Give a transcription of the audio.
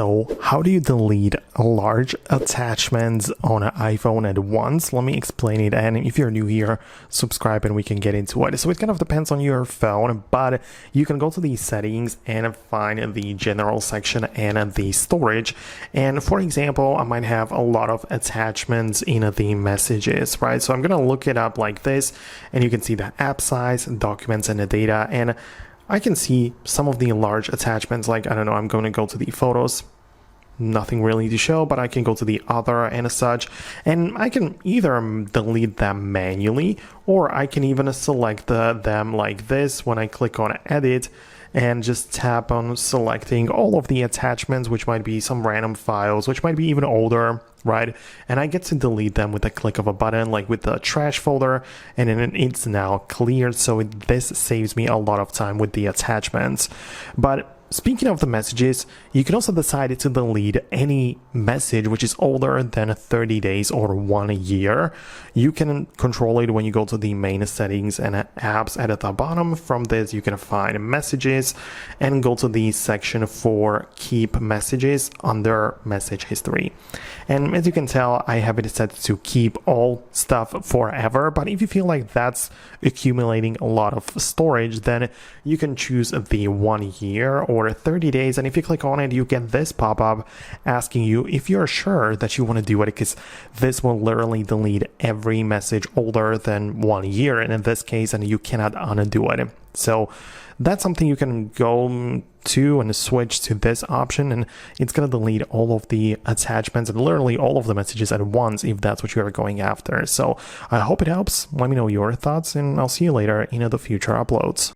So how do you delete large attachments on an iPhone at once? Let me explain it, and if you're new here, subscribe and we can get into it. So it kind of depends on your phone, but you can go to the settings and find the general section and the storage. And for example, I might have a lot of attachments in the messages, right? So I'm gonna look it up like this, and you can see the app size, documents, and the data, and I can see some of the large attachments, like, I don't know, I'm going to go to the photos, nothing really to show, but I can go to the other and such, and I can either delete them manually, or I can even select them like this when I click on edit and just tap on selecting all of the attachments, which might be some random files, which might be even older, right? And I get to delete them with a click of a button, like with the trash folder, and then it's now cleared. So this saves me a lot of time with the attachments. But speaking of the messages, you can also decide to delete any message which is older than 30 days or 1 year. You can control it when you go to the main settings and apps at the bottom. From this, you can find messages and go to the section for keep messages under message history. And as you can tell, I have it set to keep all stuff forever. But if you feel like that's accumulating a lot of storage, then you can choose the 1 year or 30 days, and if you click on it, you get this pop-up asking you if you're sure that you want to do it, because this will literally delete every message older than 1 year, and in this case, and you cannot undo it. So that's something you can go to and switch to this option, and it's going to delete all of the attachments and literally all of the messages at once if that's what you are going after. So I hope it helps. Let me know your thoughts, and I'll see you later in the future uploads.